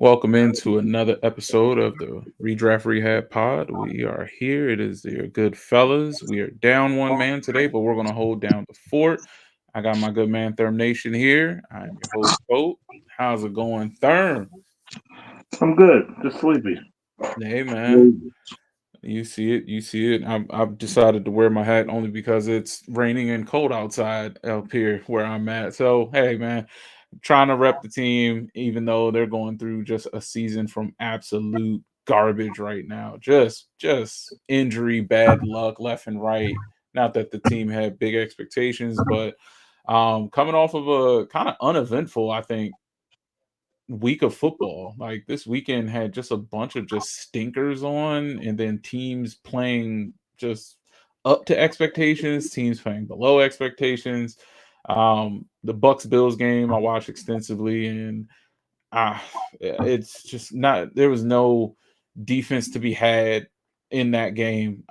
Welcome into another episode of the Redraft Rehab pod. We are here. It is your good fellas. We are down one man today, but we're going to hold down the fort. I got my good man Thermnation here. I'm your host, Pope. How's it going, Therm? I'm good. Just sleepy. Hey, man. You see it. You see it. I've decided to wear my hat only because it's raining and cold outside up here where I'm at. So, hey, man, trying to rep the team, even though they're going through just a season from absolute garbage right now. Just injury, bad luck left and right. Not that the team had big expectations, but coming off of a kind of uneventful, I think, week of football. Like this weekend had just a bunch of just stinkers on, and then teams playing just up to expectations, teams playing below expectations. The Bucks Bills game I watched extensively, and it's just not. There was no defense to be had in that game.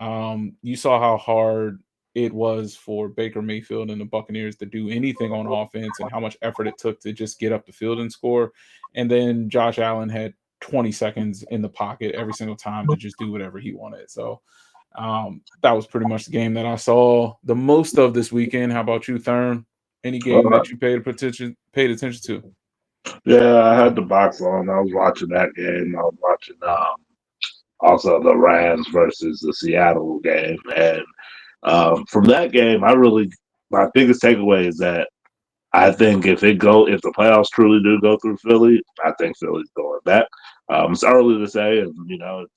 You saw how hard it was for Baker Mayfield and the Buccaneers to do anything on offense, and how much effort it took to just get up the field and score. And then Josh Allen had 20 seconds in the pocket every single time to just do whatever he wanted. So that was pretty much the game that I saw the most of this weekend. How about you, Therm? Any game Uh, that you paid attention to? yeah, I had the box on. I was watching that game. I was watching also the Rams versus the Seattle game, and from that game, my biggest takeaway is that I think if the playoffs truly do go through Philly, I think Philly's going back. It's early to say, and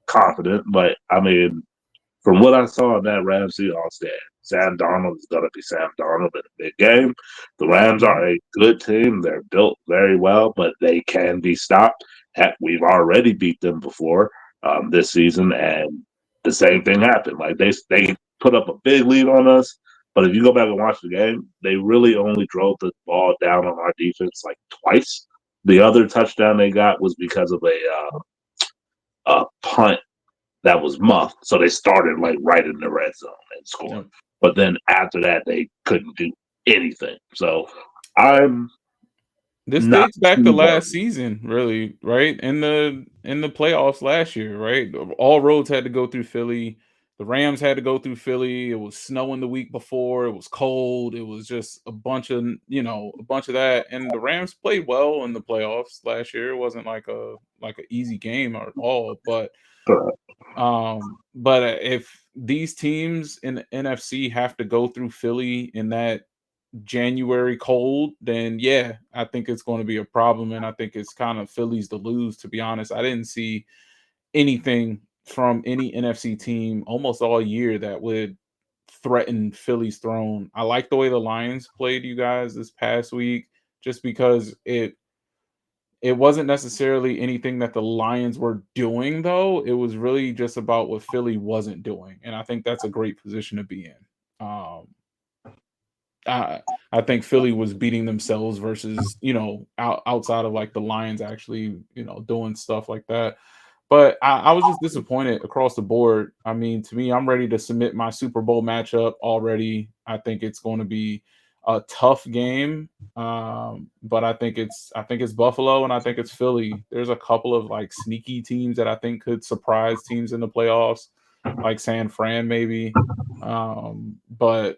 confident, but I mean, from what I saw in that Rams Seahawks game, Sam Darnold is going to be Sam Darnold in a big game. The Rams are a good team. They're built very well, but they can be stopped. Heck, we've already beat them before this season, and the same thing happened. Like they put up a big lead on us, but if you go back and watch the game, they really only drove the ball down on our defense like twice. The other touchdown they got was because of a punt that was muffed. So they started like right in the red zone and scored. Yep. But then after that, they couldn't do anything. So I'm This not dates back to too last worried. season, really, right? In the playoffs last year, right? All roads had to go through Philly. The Rams had to go through Philly. It was snowing the week before. It was cold. It was just a bunch of that. And the Rams played well in the playoffs last year. It wasn't like an easy game at all. But if these teams in the NFC have to go through Philly in that January cold, then yeah, I think it's going to be a problem, and I think it's kind of Phillies to lose. To be honest, I didn't see anything from any NFC team almost all year that would threaten Philly's throne. I like the way the Lions played you guys this past week, just because it wasn't necessarily anything that the Lions were doing, though. It was really just about what Philly wasn't doing, and I think that's a great position to be in. I I think Philly was beating themselves versus outside of like the Lions actually doing stuff like that. But I was just disappointed across the board. I mean, to me, I'm ready to submit my Super Bowl matchup already. I think it's going to be a tough game, but I think it's Buffalo and I think it's Philly. There's a couple of like sneaky teams that I think could surprise teams in the playoffs, like San Fran maybe. But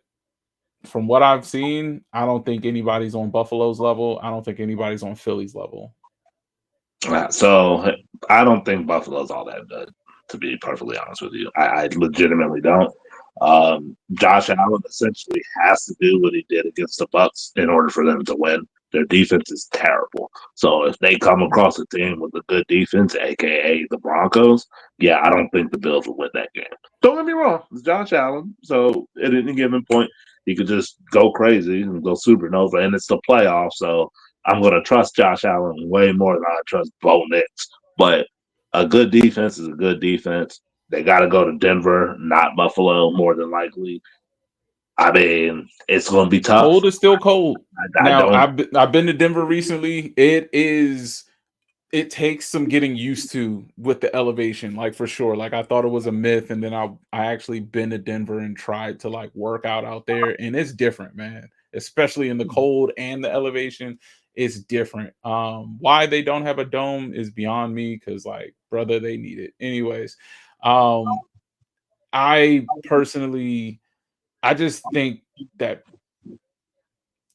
from what I've seen, I don't think anybody's on Buffalo's level. I don't think anybody's on Philly's level. So I don't think Buffalo's all that good, to be perfectly honest with you. I legitimately don't. Josh Allen essentially has to do what he did against the Bucks in order for them to win. Their defense is terrible. So if they come across a team with a good defense, aka the Broncos, yeah, I don't think the Bills will win that game. Don't get me wrong, it's Josh Allen. So at any given point, he could just go crazy and go supernova, and it's the playoffs. So I'm going to trust Josh Allen way more than I trust Bo Nix. But a good defense is a good defense. They got to go to Denver, not Buffalo, more than likely. I mean, it's going to be tough. Cold is still cold. I Now don't. I've been to Denver recently. It takes some getting used to with the elevation, like for sure. Like I thought it was a myth, and then I actually been to Denver and tried to like work out there, and it's different, man. Especially in the cold and the elevation, it's different. Why they don't have a dome is beyond me because, like, brother, they need it. Anyways, um, I personally, I just think that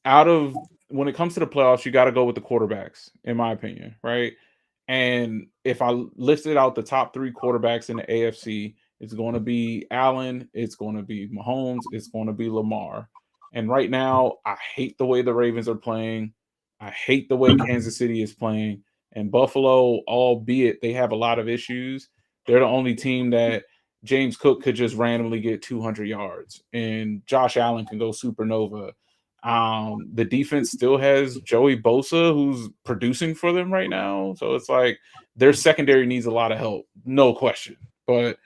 out of when it comes to the playoffs, you got to go with the quarterbacks, in my opinion, right? And if I listed out the top three quarterbacks in the AFC, it's going to be Allen, it's going to be Mahomes, it's going to be Lamar. And right now, I hate the way the Ravens are playing. I hate the way Kansas City is playing. And Buffalo, albeit they have a lot of issues, they're the only team that James Cook could just randomly get 200 yards and Josh Allen can go supernova. The defense still has Joey Bosa, who's producing for them right now. So it's like their secondary needs a lot of help, no question. But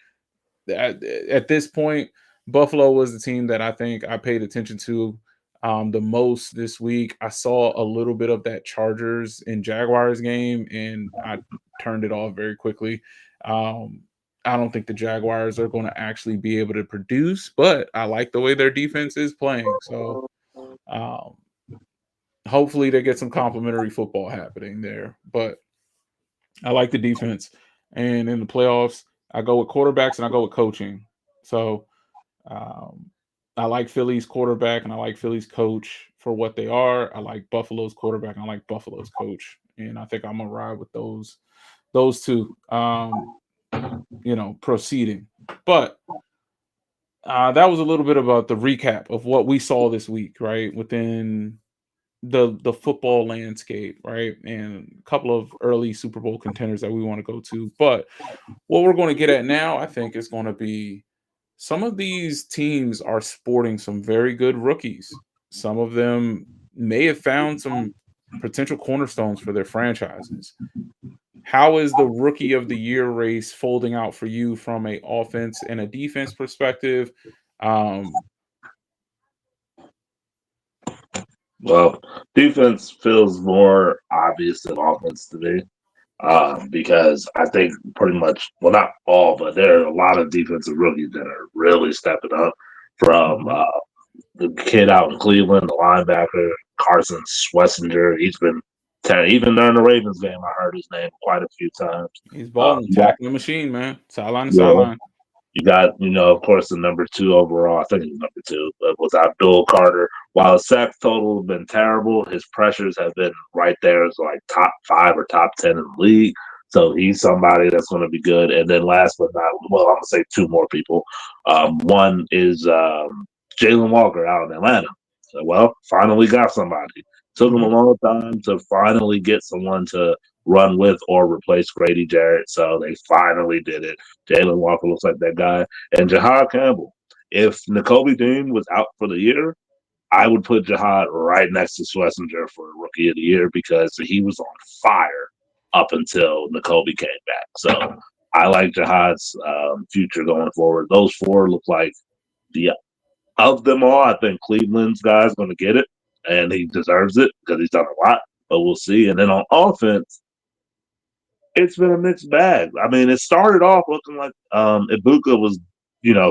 at this point, Buffalo was the team that I think I paid attention to the most this week. I saw a little bit of that Chargers and Jaguars game, and I turned it off very quickly. Um, I don't think the Jaguars are going to actually be able to produce, but I like the way their defense is playing. So um, hopefully they get some complimentary football happening there. But I like the defense. And in the playoffs, I go with quarterbacks and I go with coaching. So um, I like Philly's quarterback and I like Philly's coach for what they are. I like Buffalo's quarterback and I like Buffalo's coach. And I think I'm gonna ride with those two. Proceeding. But that was a little bit about the recap of what we saw this week, right? Within the football landscape, right? And a couple of early Super Bowl contenders that we want to go to. But what we're going to get at now, I think, is going to be some of these teams are sporting some very good rookies. Some of them may have found some potential cornerstones for their franchises. How is the rookie of the year race folding out for you from a offense and a defense perspective? Um, Well, defense feels more obvious than offense to me. Because I think pretty much, well, not all, but there are a lot of defensive rookies that are really stepping up from mhm. the kid out in Cleveland, the linebacker, Carson Swessinger. He's been, even during the Ravens game, I heard his name quite a few times. He's balling, Yeah, tackling machine, man. Sideline to yeah, sideline. you got, of course, the number two overall. I think he's number two, but was Abdul Carter. While his sack total has been terrible, his pressures have been right there as like top five or top 10 in the league. So he's somebody that's going to be good. And then last but not, well, I'm going to say two more people. One is Jalen Walker out in Atlanta. So, well, finally got somebody. Took him a Mhm. long time to finally get someone to run with or replace Grady Jarrett. So they finally did it. Jalen Walker looks like that guy. And Jahad Campbell. If N'Kobe Dean was out for the year, I would put Jahad right next to Schlesinger for Rookie of the Year because he was on fire up until N'Kobe came back. So I like Jahad's future going forward. Those four look like the of them all. I think Cleveland's guy's going to get it, and he deserves it because he's done a lot. But we'll see. And then on offense, it's been a mixed bag. I mean, it started off looking like Ibuka was,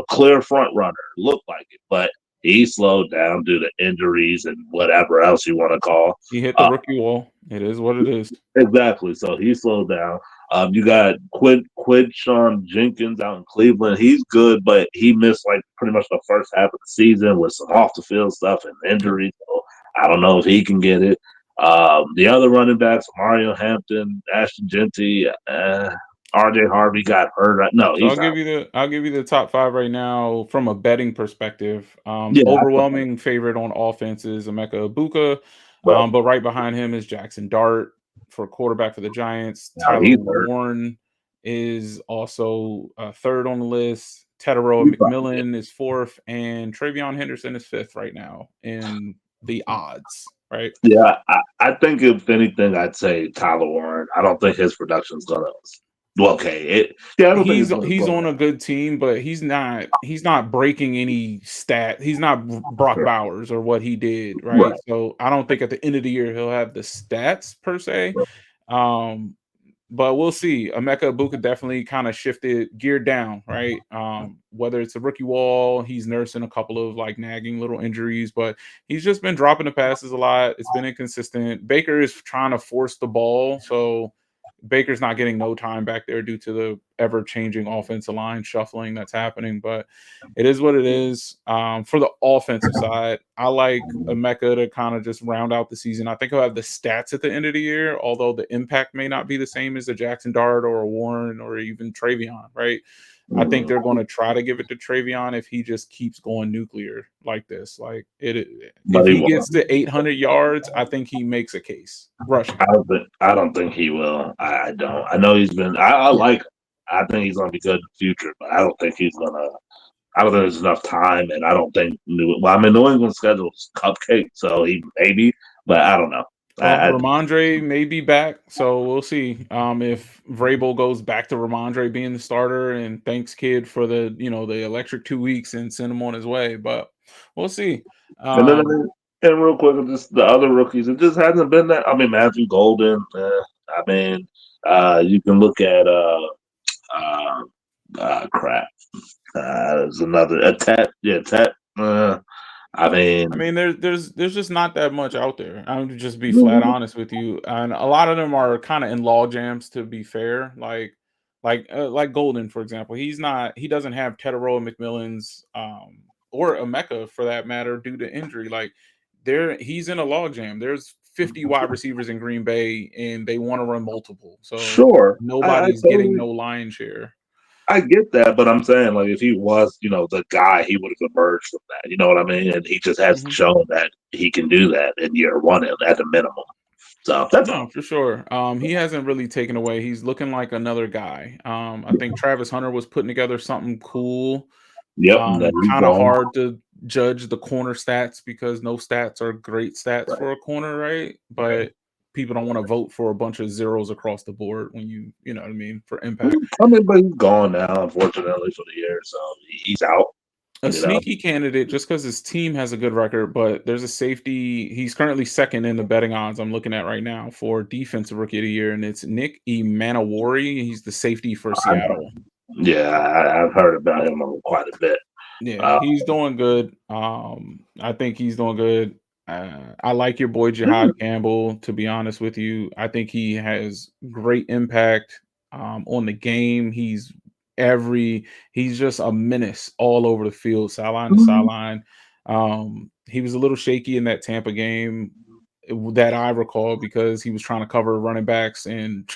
clear front runner, looked like it, but he slowed down due to injuries and whatever else you want to call. He hit the Uh, rookie wall. It is what it is. exactly. So he slowed down. You got Quid Sean Jenkins out in Cleveland. He's good, but he missed like pretty much the first half of the season with some off the field stuff and Yep. injuries. So I don't know if he can get it. The other running backs, Mario Hampton, Ashton Genty, RJ Harvey got hurt. No, So he's I'll not. give you the top five right now from a betting perspective. The Yeah, overwhelming favorite on offense is Emeka Ibuka, but but right behind him is Jackson Dart for quarterback for the Giants. no, Tyler he's hurt. Warren is also third on the list. Tedero He's probably McMillan is fourth, and Travion Henderson is fifth right now in the odds. Right. Yeah, I think if anything, I'd say Tyler Warren. I don't think his production's gonna. Well, okay, I don't think it's gonna He's slow on down. a good team, but he's not breaking any stat. He's not Brock Sure. Bowers or what he did, right? Right. So I don't think at the end of the year he'll have the stats per se. Um, but we'll see. Emeka Ibuka definitely kind of shifted geared down, right? Whether it's a rookie wall, he's nursing a couple of like nagging little injuries, but he's just been dropping the passes a lot. It's been inconsistent. Baker is trying to force the ball, so Baker's not getting no time back there due to the ever changing offensive line shuffling that's happening. But it is what it is. For the offensive side, I like Emeka to kind of just round out the season. I think he'll have the stats at the end of the year, although the impact may not be the same as a Jackson Dart or a Warren or even Travion, right? I think Mhm. they're going to try to give it to Travion if he just keeps going nuclear like this. Like if But he he gets won't. to 800 yards, I think he makes a case rushing. I don't think he will. I don't. I know he's been. I Yeah. like him. I think he's gonna be good in the future, but I don't think he's gonna. I don't think there's enough time, and I don't think New. Well, I mean, New England's schedule is cupcake, so he maybe, but I don't know. Well, I Ramondre may be back, so we'll see. If Vrabel goes back to Ramondre being the starter and thanks kid for the the electric 2 weeks and send him on his way, but we'll see. and then Um, and real quick, just the other rookies, it just hasn't been that. I mean, Matthew Golden. I mean, you can look at uh, crap. There's another a Tet. Yeah, Tet. I I mean, mean, there's just not that much out there. I'm to just be flat honest with you, and a lot of them are kind of in law jams. To be fair, like Golden, for example, he doesn't have Tetaroa McMillan's or a Mecca for that matter due to injury. Like he's in a log jam. There's 50 wide receivers in Green Bay, and they want to run multiple, so sure, I nobody's getting totally no lion share. I get that, but I'm saying like if he was, the guy, he would have emerged from that. You know what I mean? And he just hasn't Mhm. shown that he can do that in year one at the minimum. So that's No, all. for sure. He hasn't really taken away. He's looking like another guy. I think Travis Hunter was putting together something cool. Yep, and then he's Kind of gone. hard to judge the corner stats because no stats are great stats Right. for a corner, right? Right. But people don't want to vote for a bunch of zeros across the board when you know what I mean, for impact. I mean, but he's gone now, unfortunately, for the year. So he's out. A You know. sneaky candidate just because his team has a good record, but there's a safety. He's currently second in the betting odds I'm looking at right now for defensive rookie of the year, and it's Nick Emanawari. He's the safety for I know. Seattle. Yeah, I've heard about him quite a bit. Yeah, Uh, he's doing good. I think he's doing good. I like your boy Jihad Campbell, to be honest with you. I think he has great impact on the game. Every he's just a menace all over the field, sideline to sideline. He was a little shaky in that Tampa game that I recall because he was trying to cover running backs and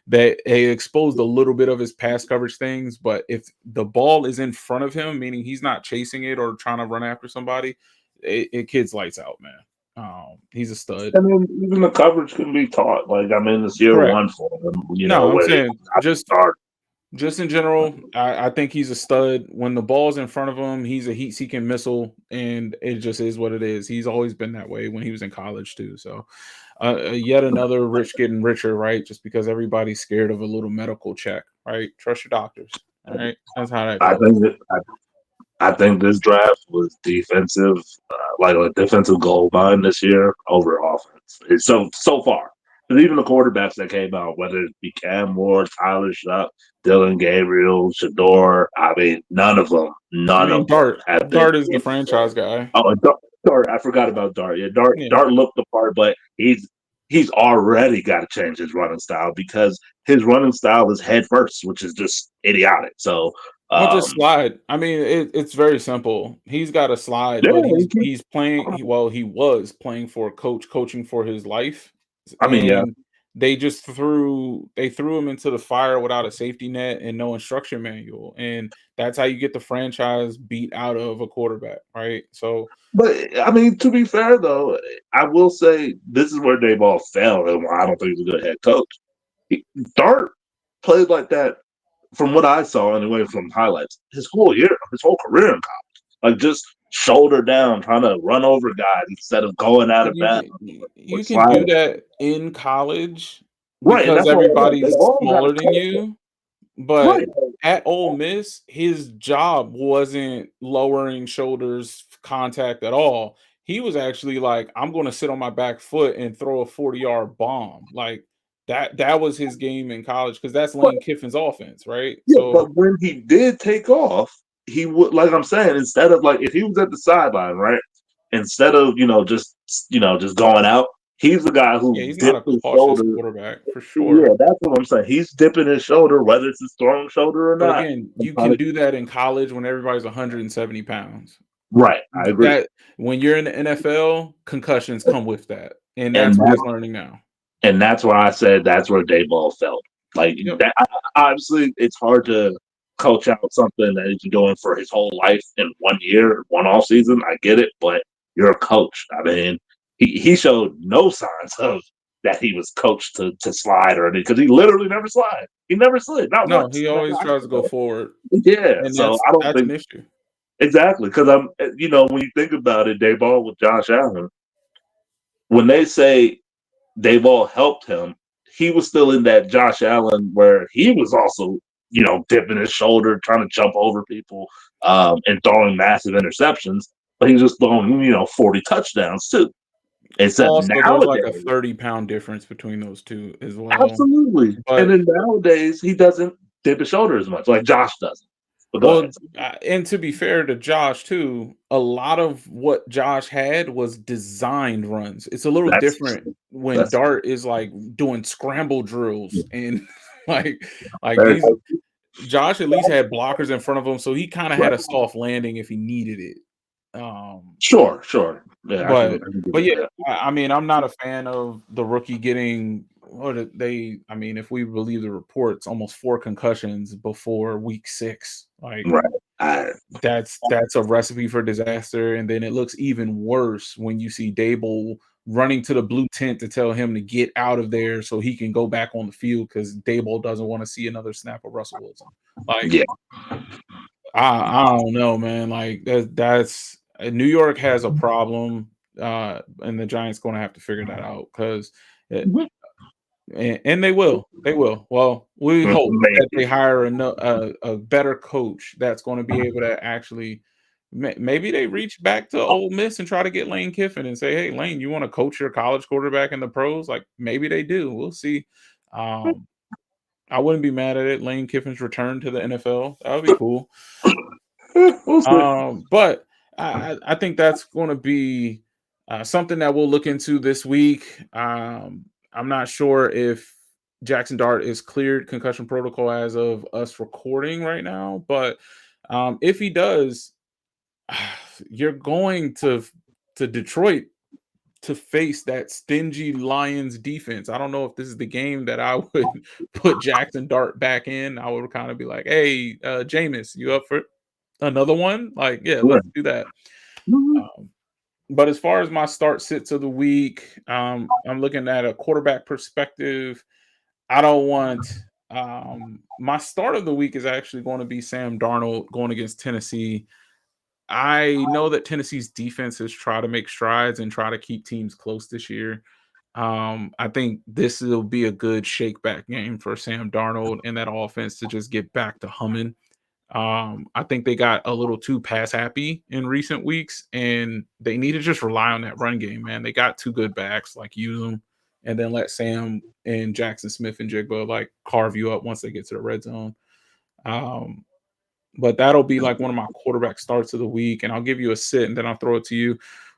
that he exposed a little bit of his pass coverage things. But if the ball is in front of him, meaning he's not chasing it or trying to run after somebody, it kid's lights out, man. He's a stud. I mean, even the coverage can be taught. Like, I mean, it's year Correct. one for him, No, I'm where he saying got to start. just in general, I think he's a stud. When the ball's in front of him, he's a heat-seeking missile, and it just is what it is. He's always been that way when he was in college too. So, yet another rich getting richer, right? Just because everybody's scared of a little medical check, right? Trust your doctors. All right, that's how that I goes. think that I think this draft was defensive, like a defensive gold mine this year over offense. It's so far. Because even the quarterbacks that came out, whether it be Cam Ward, Tyler Shuck, Dylan Gabriel, Shador, I mean, I none mean, of them have been. Dart is the franchise guy. Oh, and Dart, I forgot about Dart. Yeah, Dart, Yeah, Dart looked the part, but he's already got to change his running style because his running style is head first, which is just idiotic. So, well, just um, slide. I mean, it's very simple. He's got a slide, yeah, but he's playing. Well, he was playing for a coach, coaching for his life, I mean, yeah. and they threw him into the fire without a safety net and no instruction manual, and that's how you get the franchise beat out of a quarterback, right? So But I mean, to be fair though, I will say this is where Dave all fell, and why I don't think he's a good head coach. Dart played like that from what I saw anyway from highlights his whole year, his whole career in college. Like just shoulder down, trying to run over guys instead of going out but of bounds or you can do sliding. that in college Right, and because that's why everybody's Dave all got a smaller than coach. you. But Right. at Ole Miss, his job wasn't lowering shoulders contact at all. He was actually like, "I'm gonna sit on my back foot and throw a 40-yard bomb." Like, That was his game in college because that's But Lane Kiffin's offense, right? yeah, So but when he did take off, he would, like I'm saying, instead of like if he was at the sideline, right? Instead of just going out, he's the guy yeah, who he's not dipped a his cautious shoulder. quarterback for sure. Yeah, that's what I'm saying. He's dipping his shoulder, whether it's his throwing shoulder or But not. again, And you trying can to, do that in college when everybody's 170 pounds. right, I agree. That when you're in the NFL, concussions come with that, and And that's what he's that learning now. and that's why I said that's where Dayball felt. Like Yep. that, obviously, it's hard to coach out something that he's been doing for his whole life in 1 year, one off season. I get it, but you're a coach. I mean, he showed no signs of that he was coached to slide or anything because he literally never slid. He never slid, not No, once. he always tries to go forward, Yeah, and so I don't that's an think issue. exactly because when you think about it, Dayball with Josh Allen, when they say they've all helped him. He was still in that Josh Allen where he was also, dipping his shoulder, trying to jump over people, and throwing massive interceptions. But he was just throwing, 40 touchdowns too. Except Also, there's like a nowadays, 30-pound difference between those two as well. absolutely. And But then nowadays, he doesn't dip his shoulder as much, like Josh doesn't. But go ahead. well, and to be fair to Josh too, a lot of what Josh had was designed runs. It's a little That's different when that's Dart is like doing scramble drills and like like very these Josh at least had blockers in front of him, so he kind of had right. a soft landing if he needed it. Um, Sure, sure. Yeah, but I can give but yeah, you that. I mean, I'm not a fan of the rookie getting I mean, if we believe the reports, almost 4 concussions before week 6. Like Right. I, that's a recipe for disaster, and then it looks even worse when you see Dable running to the blue tent to tell him to get out of there so he can go back on the field because Dable doesn't want to see another snap of Russell Wilson. Like yeah. I don't know, man. Like that's New York has a problem, and the Giants going to have to figure that out because, and they will, they will. Well, we hope that Maybe. they hire a better coach that's going to be able to actually. Maybe they reach back to Ole Miss and try to get Lane Kiffin and say, "Hey, Lane, you want to coach your college quarterback in the pros?" Like maybe they do. We'll see. Um, I wouldn't be mad at it. Lane Kiffin's return to the NFL. That would be cool. We'll see. But I think that's going to be something that we'll look into this week. I'm not sure if Jackson Dart is cleared concussion protocol as of us recording right now, but if he does, you're going to Detroit to face that stingy Lions defense. I don't know if this is the game that I would put Jackson Dart back in. I would kind of be like, "Hey, Jameis, you up for another one?" Like, yeah, Right. let's do that. Mhm. Um, but as far as my start sits of the week, I'm looking at a quarterback perspective. I don't want my start of the week is actually going to be Sam Darnold going against Tennessee. I know that Tennessee's defense has tried to make strides and try to keep teams close this year. I think this will be a good shake back game for Sam Darnold and that offense to just get back to humming. I think they got a little too pass happy in recent weeks, and they need to just rely on that run game, man. They got 2 good backs, like use them, and then let Sam and Jackson Smith and Jigba like carve you up once they get to the red zone. Um, but that'll be like one of my quarterback starts of the week, and I'll give you a sit, and then I'll throw it to you.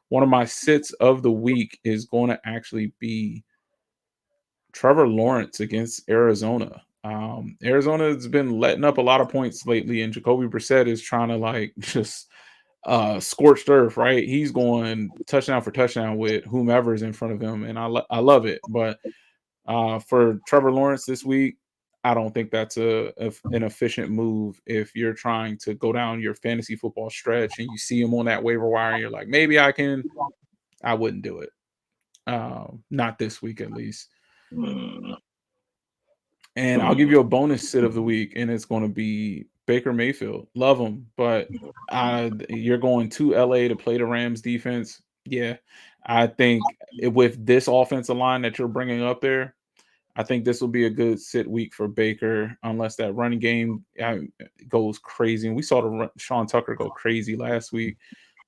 One of my sits of the week is going to actually be Trevor Lawrence against Arizona. Arizona has been letting up a lot of points lately, and Jacoby Brissett is trying to like just scorched earth, right? He's going touchdown for touchdown with whomever's in front of him, and I love it. But for Trevor Lawrence this week, I don't think that's an efficient move if you're trying to go down your fantasy football stretch and you see him on that waiver wire and you're like, maybe I can. I wouldn't do it. Not this week at least. Mm, And I'll give mm, you a bonus sit of the week, and it's going to be Baker Mayfield. Love him, but you're going to LA to play the Rams defense. Yeah, I think with this offensive line that you're bringing up there, I think this will be a good sit week for Baker, unless that running game goes crazy. And we saw Sean Tucker go crazy last week.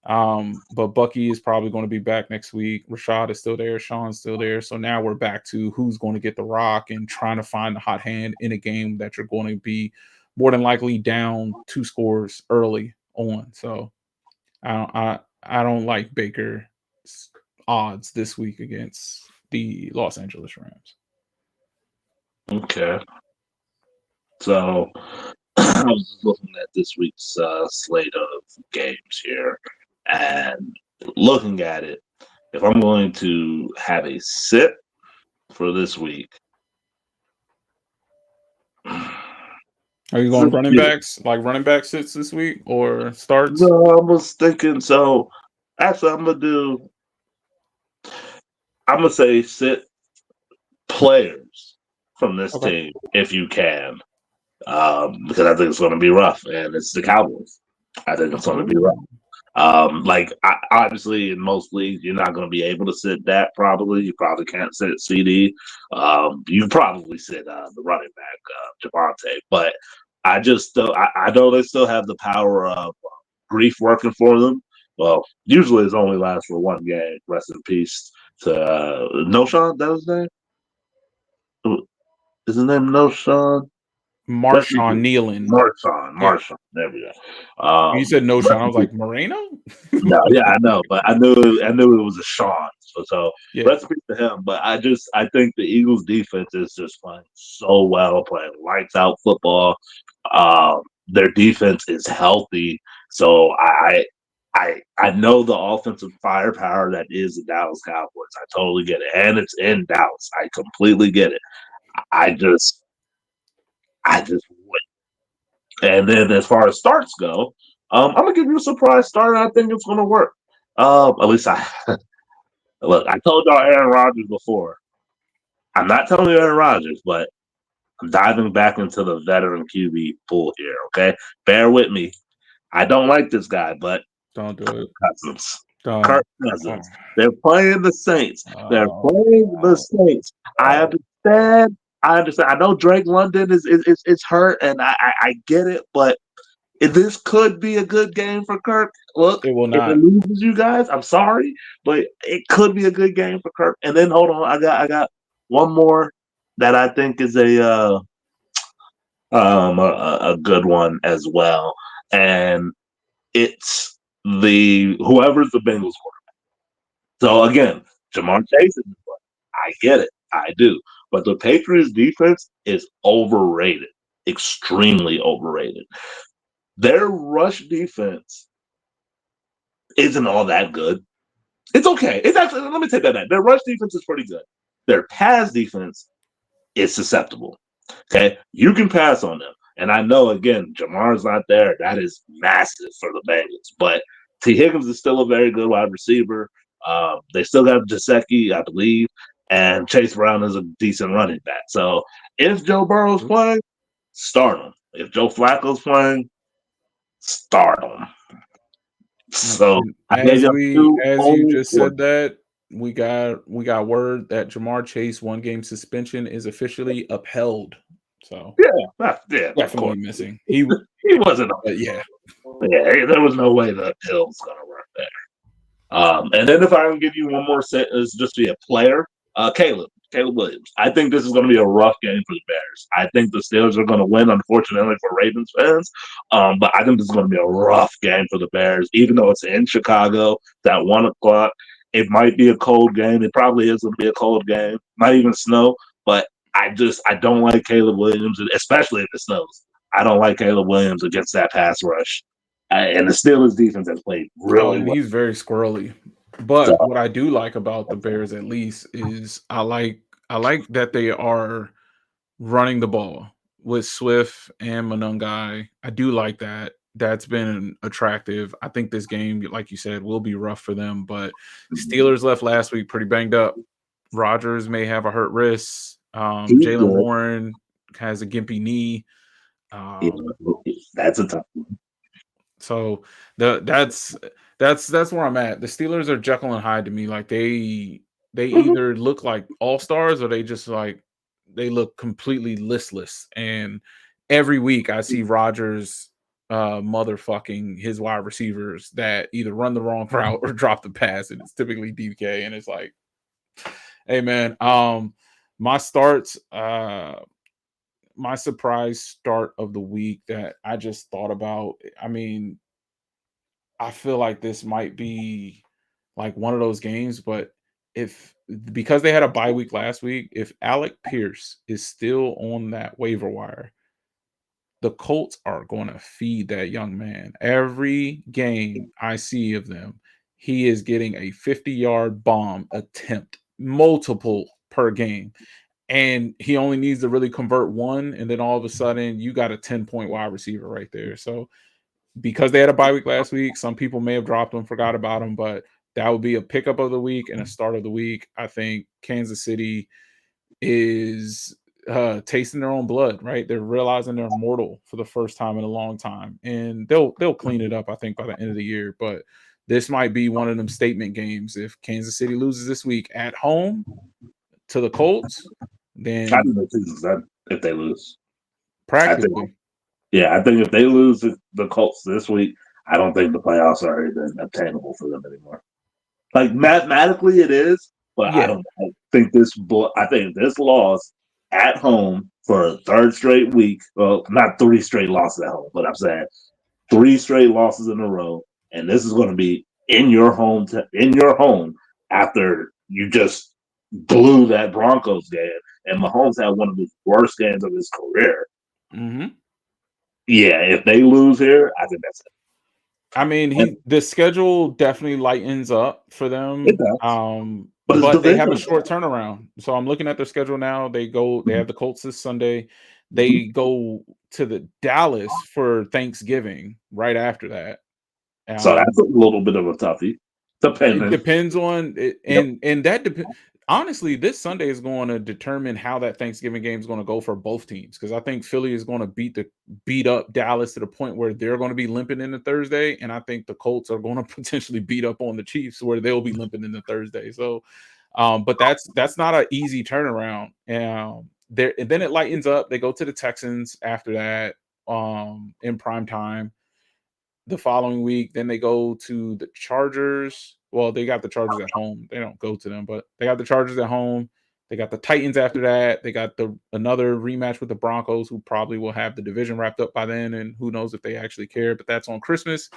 But Bucky is probably going to be back next week. Rashad is still there. Sean's still there. So now we're back to who's going to get the rock and trying to find the hot hand in a game that you're going to be more than likely down 2 scores early on. So I don't like Baker's odds this week against the Los Angeles Rams. Okay. So I was just looking at this week's slate of games here and looking at it. If I'm going to have a sit for this week, Are you going running backs, like running back sits this week or starts? no, I was thinking. So actually, I'm gonna say sit players from this Okay. team if you can, because I think it's going to be rough, and it's the Cowboys. I think it's going to be rough. Oh, Obviously, in most leagues, you're not going to be able to sit that. Probably, you probably can't sit CD. You probably sit the running back Javante, but I just I know they still have the power of grief working for them. Well, usually it's only lasts for one game. Rest in peace to No Sean. That was his name. Is his name No Sean? Rest in Marshawn peace. Nealon. Marshawn. Yeah. Marshawn. There we go. You said no Rest Sean. I in was peace. like, Moreno? No, yeah, I know, but I knew it was a Sean. So Yeah. rest in peace to him. But I think the Eagles defense is just playing so well, playing lights out football. Their defense is healthy, so I know the offensive firepower that is the Dallas Cowboys. I totally get it, and it's in Dallas. I completely get it. I just I just And then as far as starts go, I'm gonna give you a surprise start. I think it's gonna work. At least I look. I told y'all Aaron Rodgers before. I'm not telling you Aaron Rodgers, but I'm diving back into the veteran QB pool here. Okay, bear with me. I don't like this guy, but Don't do it. Cousins, Don't. Kirk Cousins. They're playing the Saints. They're Oh, playing the wow. Saints. I Oh, understand. I understand. I know Drake London is hurt, and I get it, but if this could be a good game for Kirk. Look, it will if it not. loses you guys, I'm sorry, but it could be a good game for Kirk. And then hold on, I got one more that I think is a good one as well, and it's the whoever's the Bengals quarterback. So again, Jamar Chase is I get it, I do, but the Patriots defense is overrated, extremely overrated. Their rush defense isn't all that good. It's okay. It's actually let me take that back. Their rush defense is pretty good. Their pass defense is susceptible. Okay, you can pass on them, and I know again Jamar's not there. That is massive for the Bengals, but T. Higgins is still a very good wide receiver. They still got Jasecki, I believe, and Chase Brown is a decent running back. So if Joe Burrow's playing, start him. If Joe Flacco's playing, start him. So And I gave you two as you only just said that, we got word that Jamar Chase 1 game suspension is officially upheld. So yeah, of definitely course. missing. He wasn't. Yeah. Yeah, there was no way the pill's gonna work there. And then if I can give you one more set, is just be a player, Caleb Williams. I think this is going to be a rough game for the Bears. I think the Steelers are going to win, unfortunately for Ravens fans. But I think this is going to be a rough game for the Bears, even though it's in Chicago. That 1 o'clock. It might be a cold game. It probably is going to be a cold game. Might even snow. But I don't like Caleb Williams, especially if it snows. I don't like Caleb Williams against that pass rush. And the Steelers defense has played Oh, really and well. he's very squirrely. So But what I do like about the Bears at least is I like that they are running the ball with Swift and Monungai. I do like that. That's been attractive. I think this game, like you said, will be rough for them. But Steelers left last week pretty banged up. Rodgers may have a hurt wrist. he's Jalen good. Warren has a gimpy knee. You Um, know, that's a tough. so that's where I'm at. The Steelers are Jekyll and Hyde to me. Like they Mhm. either look like all stars or they just like they look completely listless. And every week I see Rodgers motherfucking his wide receivers that either run the wrong route or drop the pass, and it's typically DK. And it's like, hey man, my starts, my surprise start of the week that I just thought about. I mean, I feel like this might be like one of those games, but if because they had a bye week last week, if Alec Pierce is still on that waiver wire, the Colts are going to feed that young man. Every game I see of them, he is getting a 50-yard bomb attempt, multiple per game. And he only needs to really convert one, and then all of a sudden you got a 10-point wide receiver right there. So because they had a bye week last week, some people may have dropped him, forgot about him, but that would be a pickup of the week and a start of the week. I think Kansas City is tasting their own blood, right? They're realizing they're mortal for the first time in a long time, and they'll clean it up, I think, by the end of the year. But this might be one of them statement games. If Kansas City loses this week at home to the Colts, I then think the season's done if they lose. I think, practically, yeah, I think if they lose the Colts this week, I don't think the playoffs are even obtainable for them anymore. Like mathematically, it is, but I yeah. don't. I think this. I think this loss at home for a third straight week. Well, not three straight losses at home, but I'm saying three straight losses in a row, and this is going to be in your home. In your home after you just blew that Broncos game, and Mahomes had one of his worst games of his career. Hmm. Yeah, if they lose here, I think that's it. I mean, And the schedule definitely lightens up for it them. does, but it's But they have a division. short turnaround. So I'm looking at their schedule now. They have the Colts this Sunday. They go to the Dallas for Thanksgiving right after that. So Um, that's a little bit of a toughie, it depending. depends on it, Yep. and that depends. Honestly, this Sunday is going to determine how that Thanksgiving game is going to go for both teams because I think Philly is going to beat up Dallas to the point where they're going to be limping into Thursday, and I think the Colts are going to potentially beat up on the Chiefs where they'll be limping into Thursday. So, but that's not an easy turnaround. There and then it lightens up. They go to the Texans after that, in prime time the following week. Then they go to the Chargers. Well, they got the Chargers at home. They don't go to them, but they got the Chargers at home. They got the Titans after that. They got the another rematch with the Broncos, who probably will have the division wrapped up by then, and who knows if they actually care. But that's on Christmas,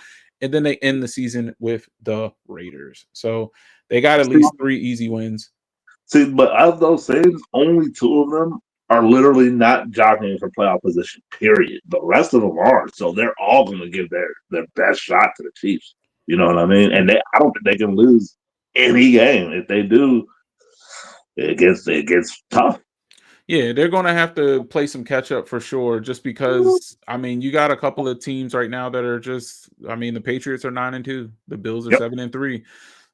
and then they end the season with the Raiders. So they got at See, least 3 easy wins. but of those things, only two of them are literally not jockeying for playoff position. Period. The rest of them are. So they're all going to give their best shot to the Chiefs. You know what I mean? And I don't think they can lose any game. If they do, it gets tough. Yeah, they're going to have to play some catch up for sure. Just because, I mean, you got a couple of teams right now that are just. I mean, the Patriots are 9-2, the Bills are Yep. 7-3,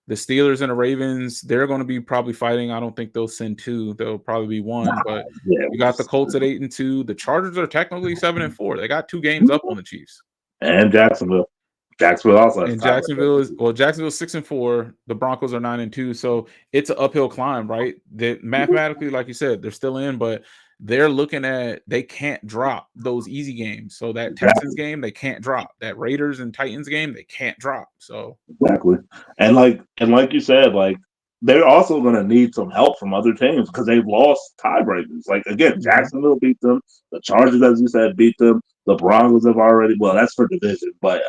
the Steelers and the Ravens. They're going to be probably fighting. I don't think they'll send two. They'll probably be one. But Yeah. you got the Colts at 8-2. The Chargers are technically 7-4. They got 2 games up on the Chiefs. And Jacksonville. Jacksonville also has And time. Jacksonville's 6-4. The Broncos are 9-2. So it's an uphill climb, right? That mathematically, like you said, they're still in, but they're looking at they can't drop those easy games. So that Texans Exactly. game, they can't drop. That Raiders and Titans game, they can't drop. So Exactly. And like you said, like they're also going to need some help from other teams because they've lost tiebreakers. Like again, mhm. Jacksonville beat them. The Chargers, as you said, beat them. The Broncos have already. Well, that's for division, but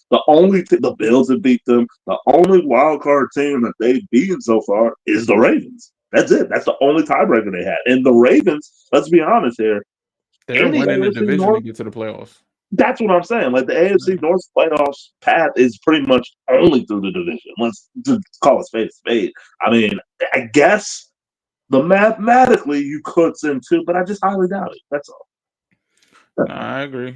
the Bills have beat them. The only wild card team that they've beaten so far is the Ravens. That's it. That's the only tiebreaker they had. And the Ravens, let's be honest here, They're any winning the AFC division to North. get to the playoffs. That's what I'm saying. Like the AFC Yeah. North playoffs path is pretty much only through the division. Let's just call it spade a spade. I mean, I guess the mathematically you could send two, but I just highly doubt it. That's all. No, I agree.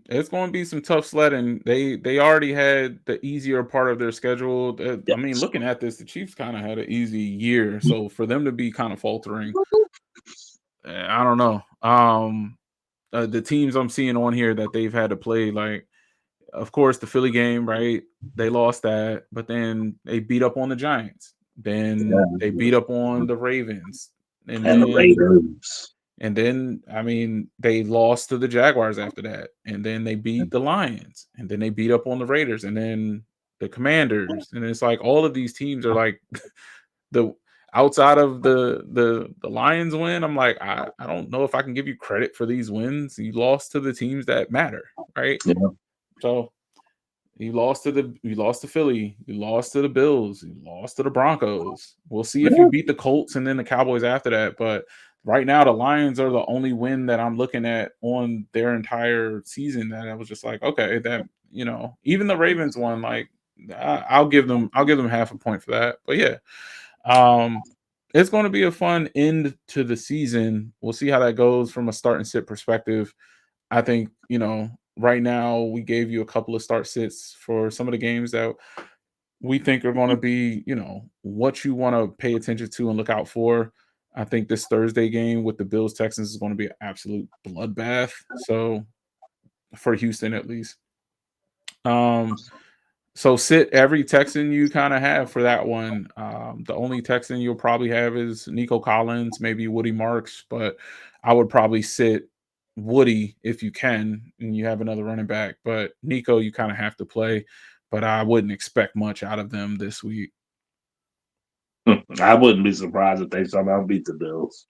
It's going to be some tough sledding. They already had the easier part of their schedule. I mean, Yes. looking at this, the Chiefs kind of had an easy year, so for them to be kind of faltering, I don't know. The teams I'm seeing on here that they've had to play, like, of course, the Philly game, right? They lost that, but then they beat up on the Giants. Then they beat up on the Ravens, and And the then Raiders. And then, I mean, they lost to the Jaguars after that, and then they beat the Lions, and then they beat up on the Raiders, and then the Commanders, and it's like all of these teams are like the outside of the Lions win. I'm like, I don't know if I can give you credit for these wins. You lost to the teams that matter, right? Yeah. So you lost to Philly, you lost to the Bills, you lost to the Broncos. We'll see if you Yeah. beat the Colts and then the Cowboys after that. But right now, the Lions are the only win that I'm looking at on their entire season that I was just like, okay, that even the Ravens one, like I'll give them half a point for that. But yeah, um, it's going to be a fun end to the season. We'll see how that goes from a start and sit perspective. I think, right now we gave you a couple of start sits for some of the games that we think are going to be, what you want to pay attention to and look out for. I think this Thursday game with the Bills Texans is going to be an absolute bloodbath. So for Houston at least. Um so sit every Texan you kind of have for that one. The only Texan you'll probably have is Nico Collins, maybe Woody Marks, but I would probably sit Woody if you can, and you have another running back. But Nico, you kind of have to play, but I wouldn't expect much out of them this week. I wouldn't be surprised if they somehow beat the Bills.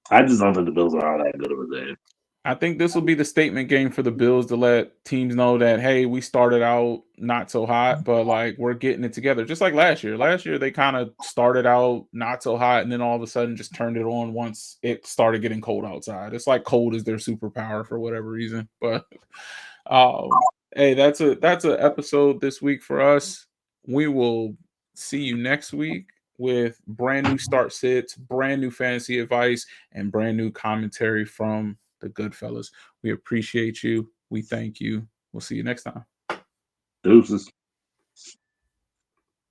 I just don't think the Bills are all that good of a team. I think this will be the statement game for the Bills to let teams know that, hey, we started out not so hot, but like we're getting it together. Just like last year. Last year they kind of started out not so hot and then all of a sudden just turned it on once it started getting cold outside. It's like cold is their superpower for whatever reason. But um hey, that's a episode this week for us. We will see you next week with brand new start sits, brand new fantasy advice, and brand new commentary from the good fellas. We appreciate you. We thank you. We'll see you next time. Deuces.